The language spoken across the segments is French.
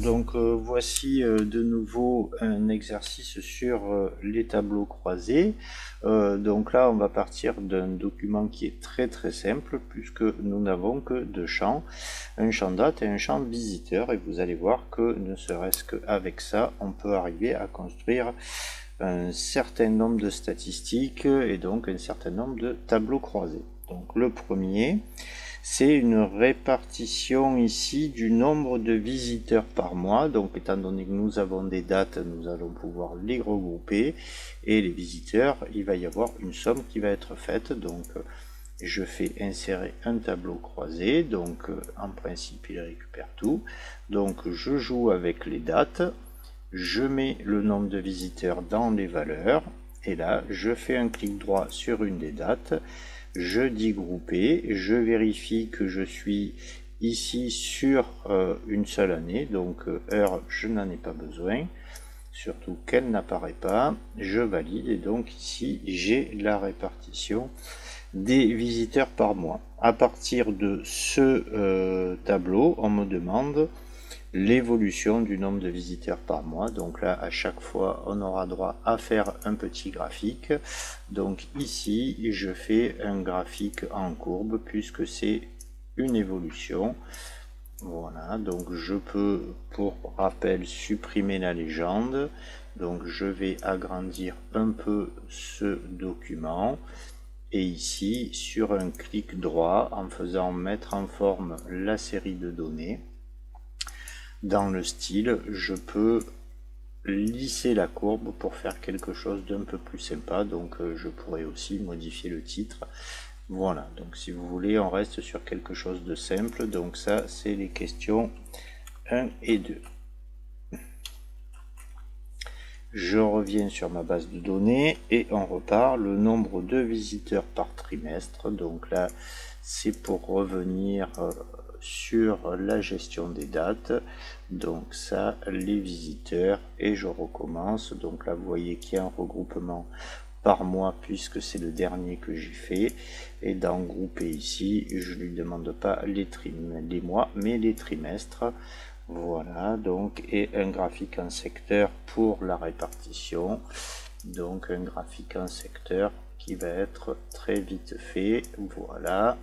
donc voici de nouveau un exercice sur les tableaux croisés. Donc là, on va partir d'un document qui est très simple, puisque nous n'avons que deux champs, un champ date et un champ visiteur, et vous allez voir que ne serait-ce qu'avec ça, on peut arriver à construire un certain nombre de statistiques et donc un certain nombre de tableaux croisés. Donc le premier, c'est une répartition ici du nombre de visiteurs par mois. Donc étant donné que nous avons des dates, nous allons pouvoir les regrouper. Et les visiteurs, il va y avoir une somme qui va être faite. Donc je fais insérer un tableau croisé. Donc en principe, il récupère tout. Donc je joue avec les dates. Je mets le nombre de visiteurs dans les valeurs. Et là, je fais un clic droit sur une des dates. Je dis grouper, je vérifie que je suis ici sur une seule année, donc heure, je n'en ai pas besoin, surtout qu'elle n'apparaît pas, je valide et donc ici j'ai la répartition des visiteurs par mois. À partir de ce tableau, on me demande l'évolution du nombre de visiteurs par mois. Donc là, à chaque fois, on aura droit à faire un petit graphique. Donc ici, je fais un graphique en courbe puisque c'est une évolution. Voilà, donc je peux, pour rappel, supprimer la légende. Donc je vais agrandir un peu ce document. Et ici, sur un clic droit, en faisant mettre en forme la série de données, dans le style, je peux lisser la courbe pour faire quelque chose d'un peu plus sympa. Donc je pourrais aussi modifier le titre. Voilà, donc si vous voulez, on reste sur quelque chose de simple. Donc ça, c'est les questions 1 et 2. Je reviens sur ma base de données et on repart. Le nombre de visiteurs par trimestre. Donc là, c'est pour revenir sur la gestion des dates. Donc ça, les visiteurs, et je recommence. Donc là, vous voyez qu'il y a un regroupement par mois puisque c'est le dernier que j'ai fait. Et dans grouper ici, je ne lui demande pas les mois, mais les trimestres. Voilà, donc, et un graphique en secteur pour la répartition. Donc un graphique en secteur qui va être très vite fait. Voilà.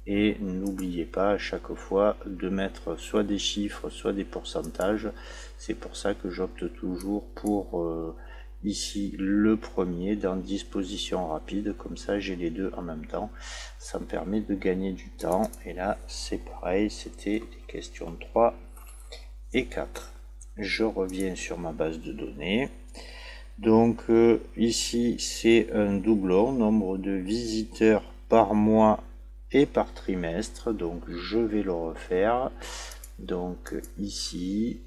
Et n'oubliez pas à chaque fois de mettre soit des chiffres, soit des pourcentages. C'est pour ça que j'opte toujours pour ici le premier dans disposition rapide. Comme ça, j'ai les deux en même temps. Ça me permet de gagner du temps. Et là, c'est pareil, c'était les questions 3 et 4. Je reviens sur ma base de données. Donc ici, c'est un doublon, nombre de visiteurs par mois et par trimestre, donc je vais le refaire. Donc ici,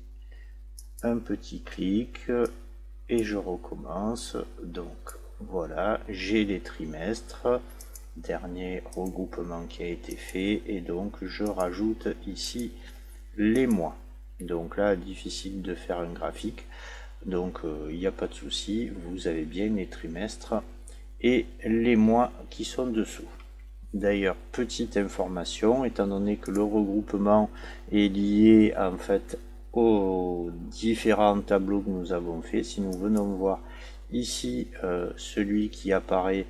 un petit clic et je recommence. Donc voilà, j'ai les trimestres, dernier regroupement qui a été fait, et donc je rajoute ici les mois. Donc là, difficile de faire un graphique, donc il n'y a pas de souci, vous avez bien les trimestres et les mois qui sont dessous. D'ailleurs, petite information, étant donné que le regroupement est lié en fait aux différents tableaux que nous avons fait, si nous venons voir ici celui qui apparaît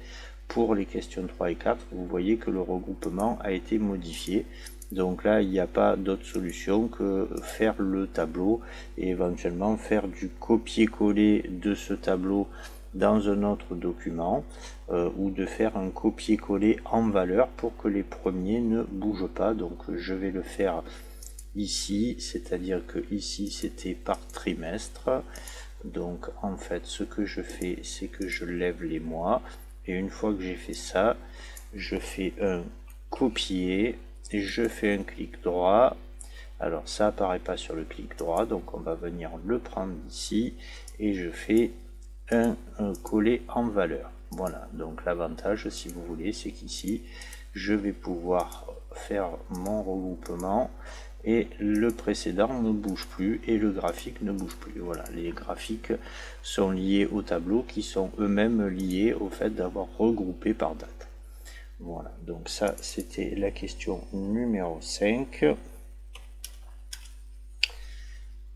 pour les questions 3 et 4, vous voyez que le regroupement a été modifié. Donc là, il n'y a pas d'autre solution que faire le tableau et éventuellement faire du copier-coller de ce tableau dans un autre document ou de faire un copier-coller en valeur pour que les premiers ne bougent pas. Donc je vais le faire ici, c'est-à-dire que ici c'était par trimestre. Donc en fait ce que je fais, c'est que je lève les mois et une fois que j'ai fait ça, je fais un copier et je fais un clic droit. Alors ça apparaît pas sur le clic droit, donc on va venir le prendre ici et je fais un coller en valeur. Voilà, donc l'avantage, si vous voulez, c'est qu'ici je vais pouvoir faire mon regroupement et le précédent ne bouge plus et le graphique ne bouge plus. Voilà, les graphiques sont liés au tableau qui sont eux-mêmes liés au fait d'avoir regroupé par date. Voilà, donc ça c'était la question numéro 5.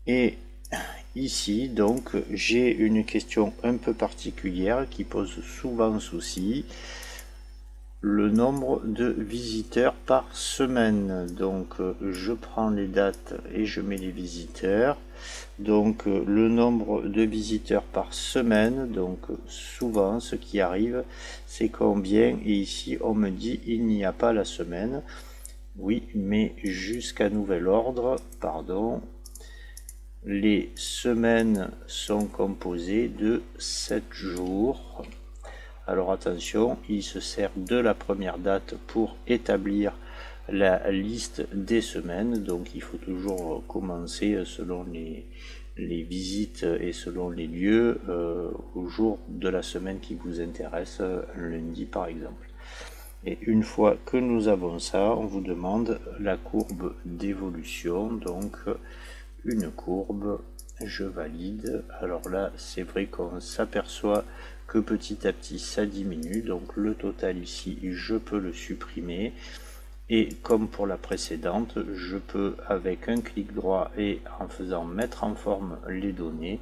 Et ici, donc, j'ai une question un peu particulière qui pose souvent souci. Le nombre de visiteurs par semaine. Donc, je prends les dates et je mets les visiteurs. Donc, le nombre de visiteurs par semaine. Donc, souvent, ce qui arrive, c'est combien. Et ici, on me dit, il n'y a pas la semaine. Oui, mais jusqu'à nouvel ordre, pardon, les semaines sont composées de 7 jours. Alors attention, il se sert de la première date pour établir la liste des semaines. Donc il faut toujours commencer selon les visites et selon les lieux au jour de la semaine qui vous intéresse, un lundi par exemple. Et une fois que nous avons ça, on vous demande la courbe d'évolution. Donc une courbe, je valide. Alors là, c'est vrai qu'on s'aperçoit que petit à petit ça diminue. Donc le total ici, je peux le supprimer. Et comme pour la précédente, je peux avec un clic droit et en faisant mettre en forme les données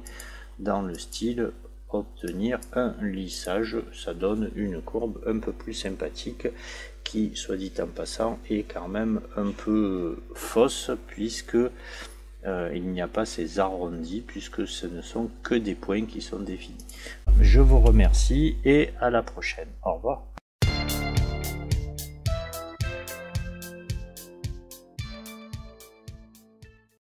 dans le style obtenir un lissage. Ça donne une courbe un peu plus sympathique qui, soit dit en passant, est quand même un peu fausse puisque il n'y a pas ces arrondis puisque ce ne sont que des points qui sont définis. Je vous remercie et à la prochaine. Au revoir.